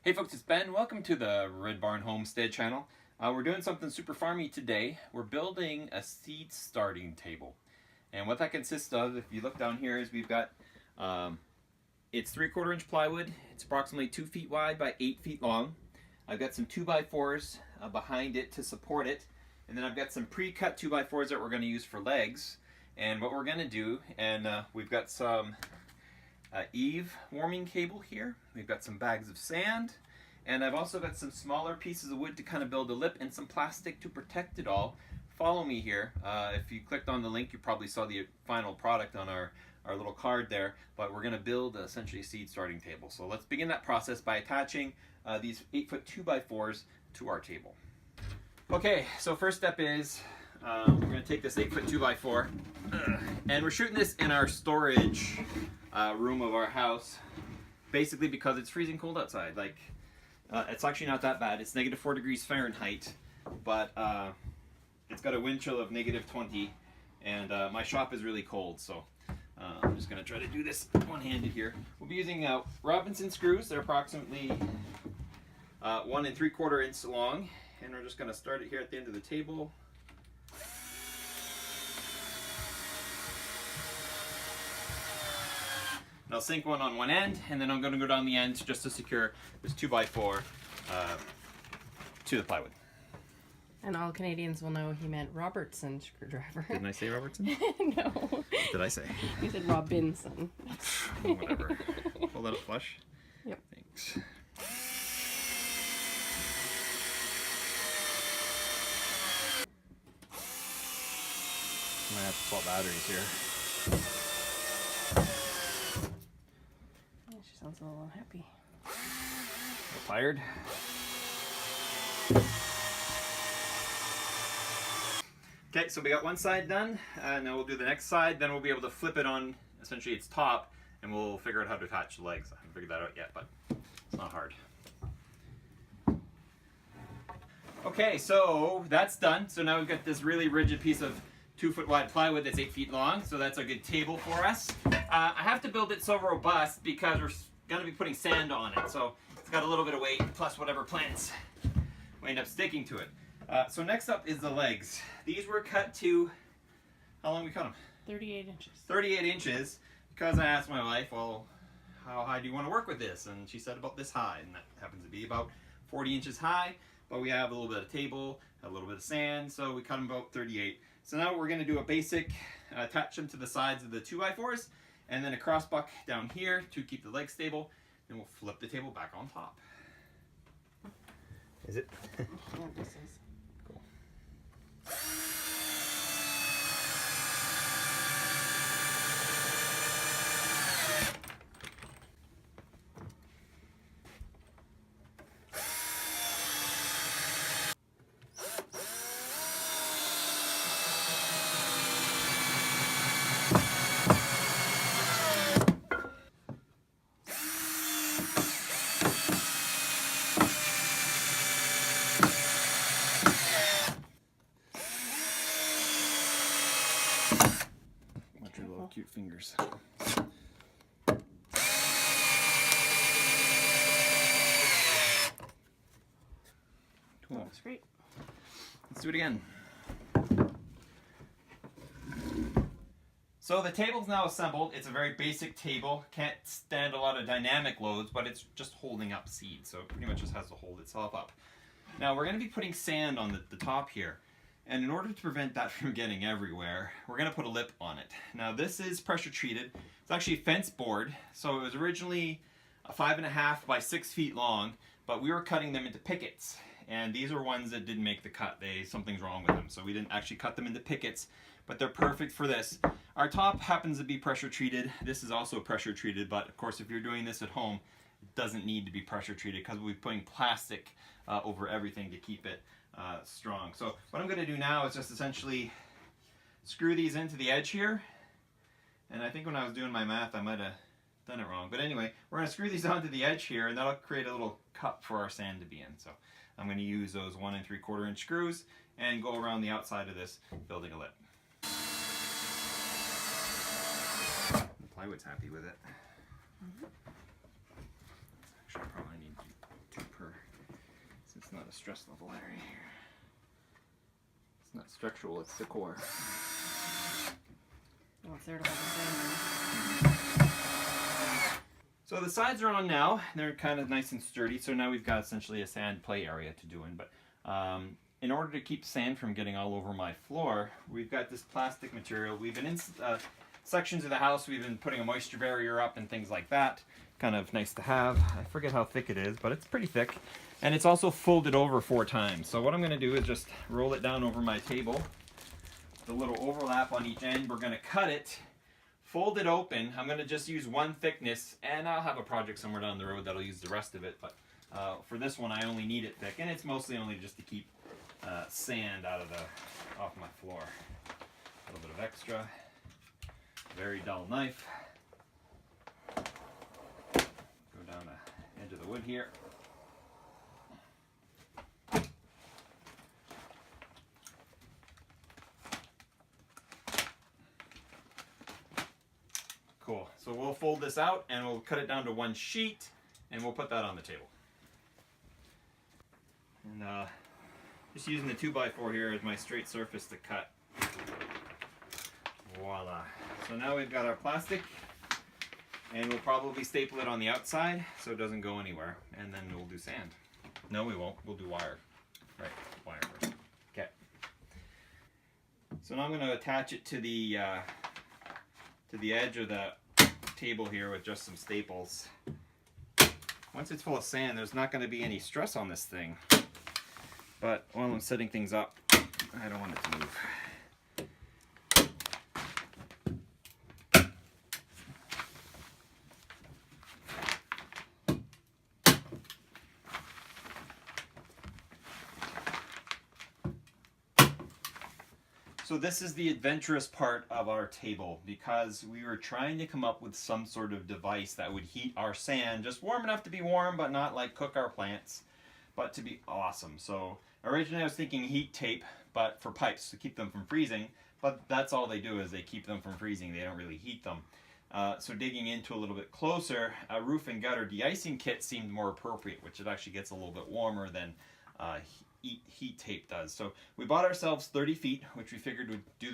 Hey folks, it's Ben. Welcome to the Red Barn Homestead channel. We're doing something super farmy today. We're building a seed starting table. And what that consists of, if you look down here, is we've got, it's 3/4 inch plywood. It's approximately 2 feet wide by 8 feet long. I've got some 2x4s behind it to support it. And then I've got some pre-cut 2x4s that we're going to use for legs. And what we're going to do, and we've got some eave warming cable here. We've got some bags of sand, and I've also got some smaller pieces of wood to kind of build a lip and some plastic to protect it all. Follow me here. If you clicked on the link, you probably saw the final product on our little card there, but we're going to build essentially a seed starting table. So let's begin that process by attaching these 8-foot 2x4s to our table. Okay, so first step is we're going to take this 8-foot 2x4 and we're shooting this in our storage room of our house, basically because it's freezing cold outside. Like, it's actually not that bad. It's -4 degrees Fahrenheit, but it's got a wind chill of -20, and my shop is really cold, so I'm just going to try to do this one-handed here. We'll be using Robinson screws. They're approximately 1 3/4 inch long, and we're just going to start it here at the end of the table. And I'll sink one on one end, and then I'm going to go down the end just to secure this 2x4 to the plywood. And all Canadians will know he meant Robertson screwdriver. Didn't I say Robertson? No. What did I say? You said Robinson. Whatever. Hold that up flush. Yep. Thanks. Might have to swap batteries here. She sounds a little unhappy. A little tired. Okay, so we got one side done, and now we'll do the next side. Then we'll be able to flip it on essentially its top, and we'll figure out how to attach the legs. I haven't figured that out yet, but it's not hard. Okay, so that's done. So now we've got this really rigid piece of 2-foot wide plywood that's 8 feet long, so that's a good table for us. I have to build it so robust because we're going to be putting sand on it, so it's got a little bit of weight plus whatever plants will end up sticking to it. So next up is the legs. These were cut to, how long we cut them? 38 inches. 38 inches, because I asked my wife, well, how high do you want to work with this? And she said about this high, and that happens to be about 40 inches high, but we have a little bit of table, a little bit of sand, so we cut them about 38. So now we're going to do a basic, attach them to the sides of the 2x4s, and then a cross buck down here to keep the legs stable, then we'll flip the table back on top. Is it? Yeah, this is. Cool. Cute fingers. Cool. Looks great. Let's do it again. So the table's now assembled. It's a very basic table. Can't stand a lot of dynamic loads, but it's just holding up seed, so it pretty much just has to hold itself up. Now we're going to be putting sand on the top here. And in order to prevent that from getting everywhere, we're going to put a lip on it. Now this is pressure treated. It's actually fence board. So it was originally 5.5 by 6 feet long, but we were cutting them into pickets. And these are ones that didn't make the cut. Something's wrong with them. So we didn't actually cut them into pickets, but they're perfect for this. Our top happens to be pressure treated. This is also pressure treated, but of course if you're doing this at home, it doesn't need to be pressure treated because we'll be putting plastic over everything to keep it strong. So what I'm going to do now is just essentially screw these into the edge here, and I think when I was doing my math I might have done it wrong, but anyway, we're going to screw these onto the edge here, and that'll create a little cup for our sand to be in. So I'm going to use those 1 3/4 inch screws and go around the outside of this, building a lip. The plywood's happy with it. Actually, I probably need to a stress level area here. It's not structural, it's the core. Well, it's there to hold the sand. So the sides are on now. They're kind of nice and sturdy. So now we've got essentially a sand play area to do in. But in order to keep sand from getting all over my floor, we've got this plastic material. We've been in sections of the house, we've been putting a moisture barrier up and things like that. Kind of nice to have. I forget how thick it is, but it's pretty thick. And it's also folded over 4 times. So what I'm going to do is just roll it down over my table. The little overlap on each end. We're going to cut it, fold it open. I'm going to just use one thickness, and I'll have a project somewhere down the road that'll use the rest of it. But for this one, I only need it thick, and it's mostly only just to keep sand off my floor. A little bit of extra. Very dull knife. Go down the edge of the wood here. Cool. So we'll fold this out and we'll cut it down to 1 sheet and we'll put that on the table. And just using the 2x4 here as my straight surface to cut. Voila. So now we've got our plastic, and we'll probably staple it on the outside so it doesn't go anywhere, and then we'll do sand. No, we won't. We'll do wire. Right, wire first. Okay. So now I'm going to attach it to the edge of the table here with just some staples. Once it's full of sand, there's not going to be any stress on this thing. But while I'm setting things up, I don't want it to move. So this is the adventurous part of our table, because we were trying to come up with some sort of device that would heat our sand, just warm enough to be warm, but not like cook our plants, but to be awesome. So originally I was thinking heat tape, but for pipes to keep them from freezing, but that's all they do is they keep them from freezing. They don't really heat them. So digging into a little bit closer, a roof and gutter de-icing kit seemed more appropriate, which it actually gets a little bit warmer than heat tape does. So we bought ourselves 30 feet, which we figured would do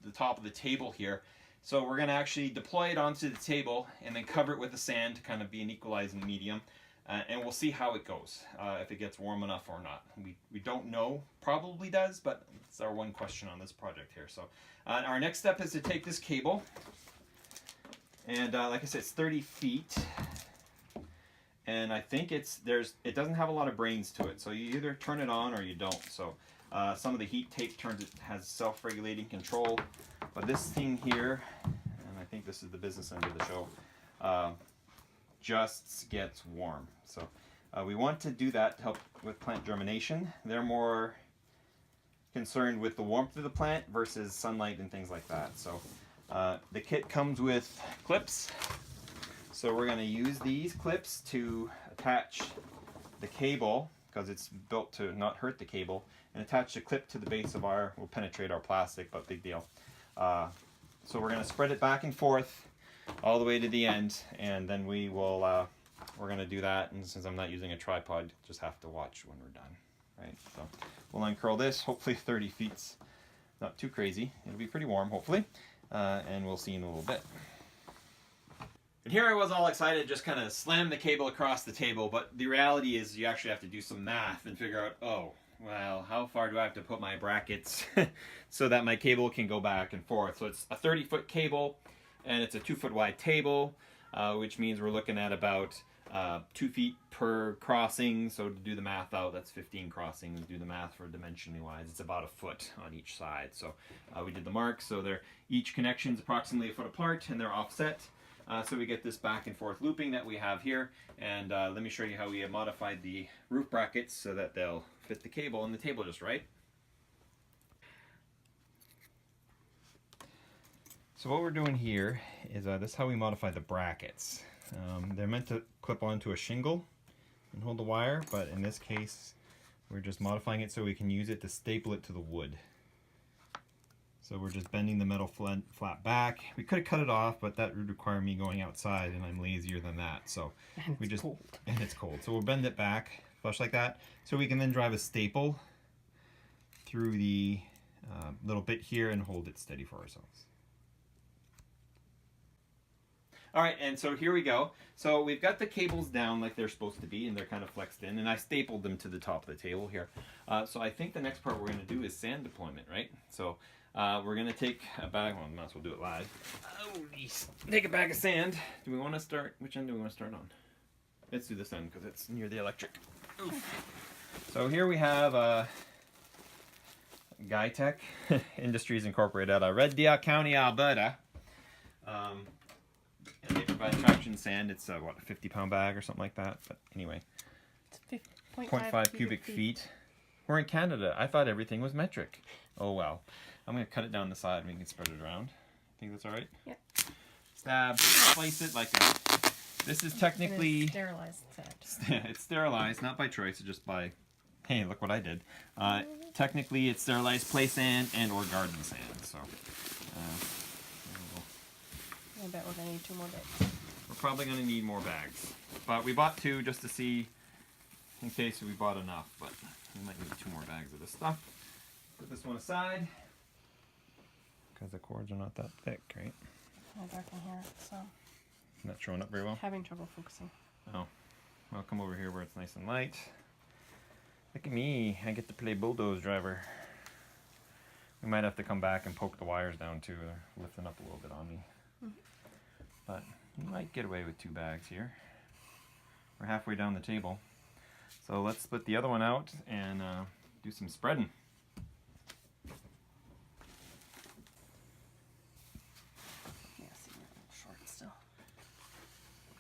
the top of the table here. So we're going to actually deploy it onto the table and then cover it with the sand to kind of be an equalizing medium. And we'll see how it goes, if it gets warm enough or not. We don't know, probably does, but it's our one question on this project here. So our next step is to take this cable, and like I said, it's 30 feet. And I think it doesn't have a lot of brains to it, so you either turn it on or you don't. So some of the heat tape has self-regulating control, but this thing here, and I think this is the business end of the show, just gets warm. So we want to do that to help with plant germination. They're more concerned with the warmth of the plant versus sunlight and things like that. So the kit comes with clips. So we're going to use these clips to attach the cable, because it's built to not hurt the cable, and attach the clip to the base of will penetrate our plastic, but big deal. So we're going to spread it back and forth all the way to the end, and then we're going to do that, and since I'm not using a tripod, just have to watch when we're done. Right? So we'll uncurl this. Hopefully 30 feet's not too crazy. It'll be pretty warm, hopefully, and we'll see in a little bit. And here I was all excited, just kind of slam the cable across the table, but the reality is you actually have to do some math and figure out, oh, well, how far do I have to put my brackets so that my cable can go back and forth? So it's a 30-foot cable, and it's a 2-foot wide table, which means we're looking at about 2 feet per crossing. So to do the math out, that's 15 crossings. Do the math for dimensionally wise, it's about 1 foot on each side. So we did the marks, so each connection is approximately 1 foot apart, and they're offset. So we get this back and forth looping that we have here, and let me show you how we have modified the roof brackets so that they'll fit the cable and the table just right. So what we're doing here is this is how we modify the brackets. They're meant to clip onto a shingle and hold the wire, but in this case we're just modifying it so we can use it to staple it to the wood. So we're just bending the metal flat back. We could have cut it off, but that would require me going outside, and I'm lazier than that. So and it's cold. And it's cold. So we'll bend it back flush like that. So we can then drive a staple through the little bit here and hold it steady for ourselves. All right, and so here we go. So we've got the cables down like they're supposed to be, and they're kind of flexed in, and I stapled them to the top of the table here. So I think the next part we're going to do is sand deployment, right? So we're going to take a bag, well, might as well do it live. Oh, geez. Take a bag of sand. Do we want to start, which end do we want to start on? Let's do this end because it's near the electric. Oof. So here we have Gytech Industries Incorporated out of Red Deer County, Alberta. And they provide traction sand. It's what, a 50-pound bag or something like that. But anyway, It's 0.5 cubic feet. We're in Canada. I thought everything was metric. Oh well. I'm going to cut it down the side and we can spread it around. Think that's all right? Yeah. Stab, place it like that. This is technically... It's sterilized sand. It's sterilized, not by choice, it's just by... Hey, look what I did. Technically, it's sterilized play sand and or garden sand. So, I bet we're gonna need 2 more bags. we're probably going to need more bags. But we bought 2 just to see, in case we bought enough. But we might need 2 more bags of this stuff. Put this one aside. Because the cords are not that thick, right? I'm back in here, so Not showing up very well. having trouble focusing. Oh. I'll come over here where it's nice and light. Look at me. I get to play bulldoze driver. We might have to come back and poke the wires down too. They're lifting up a little bit on me. But you might get away with 2 bags here. We're halfway down the table. So let's split the other one out and do some spreading. Yeah, see, we're a little short still.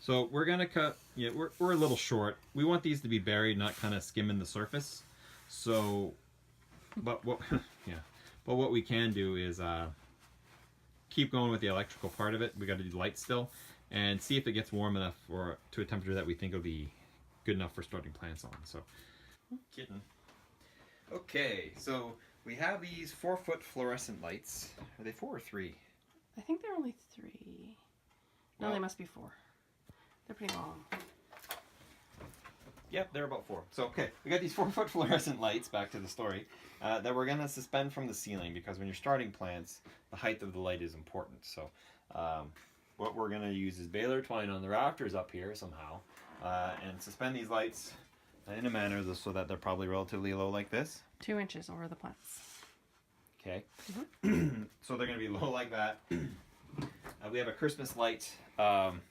So we're gonna cut, yeah, we're a little short. We want these to be buried, not kind of skimming the surface. So, but what, yeah, but what we can do is keep going with the electrical part of it. We got to do light still, and see if it gets warm enough or to a temperature that we think will be good enough for starting plants on. So, kidding. Okay, so we have these 4-foot fluorescent lights. Are they 4 or 3? I think they're only 3. No, Well- they must be 4. They're pretty long. Yep, they're about 4. So, okay, we got these 4-foot fluorescent lights, back to the story, that we're going to suspend from the ceiling because when you're starting plants, the height of the light is important. So, what we're going to use is baler twine on the rafters up here somehow, and suspend these lights in a manner so that they're probably relatively low like this. 2 inches over the plants. Okay, so they're going to be low like that. We have a Christmas light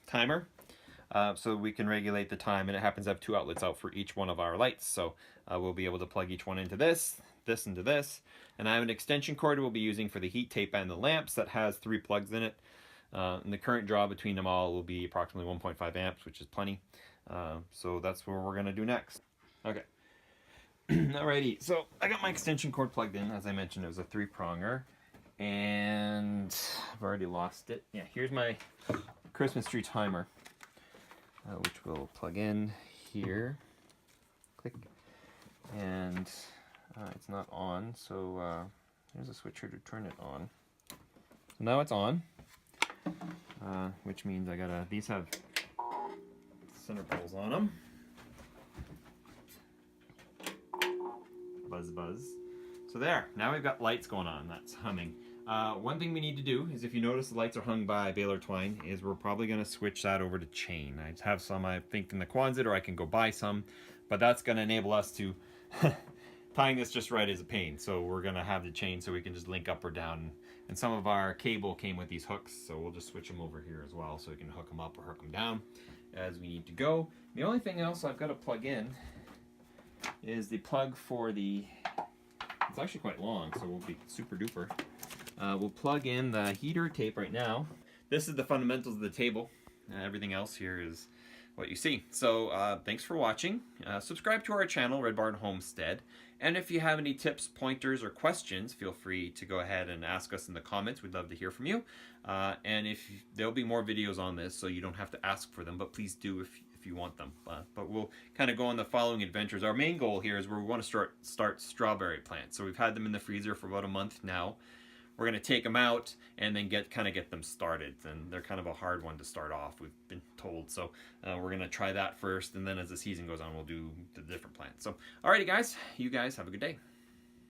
timer. So we can regulate the time, and it happens to have 2 outlets out for each one of our lights. So we'll be able to plug each one into this into this. And I have an extension cord we'll be using for the heat tape and the lamps that has 3 plugs in it. And the current draw between them all will be approximately 1.5 amps, which is plenty. So that's what we're going to do next. Okay. Alrighty, so I got my extension cord plugged in. As I mentioned, it was a 3-pronger. And I've already lost it. Yeah, here's my Christmas tree timer. Which we'll plug in here. Click. And it's not on, so there's a switch here to turn it on. So now it's on, which means I gotta, these have center poles on them. Buzz, buzz. So there, now we've got lights going on, that's humming. One thing we need to do is, if you notice the lights are hung by baler twine, is we're probably going to switch that over to chain. I have some, I think, in the Quonset, or I can go buy some, but that's going to enable us to, tying this just right is a pain, so we're going to have the chain so we can just link up or down. And some of our cable came with these hooks, so we'll just switch them over here as well, so we can hook them up or hook them down as we need to go. The only thing else I've got to plug in is the plug for the, it's actually quite long, so we'll be super duper. We'll plug in the heater tape right now. This is the fundamentals of the table. Everything else here is what you see. So thanks for watching. Subscribe to our channel, Red Barn Homestead. And if you have any tips, pointers, or questions, feel free to go ahead and ask us in the comments. We'd love to hear from you. And there'll be more videos on this, so you don't have to ask for them, but please do if you want them. But we'll kind of go on the following adventures. Our main goal here is we want to start strawberry plants. So we've had them in the freezer for about a month now. we're going to take them out and then get them started. And they're kind of a hard one to start off, we've been told. So we're going to try that first, and then as the season goes on, we'll do the different plants. So alrighty guys, you guys have a good day.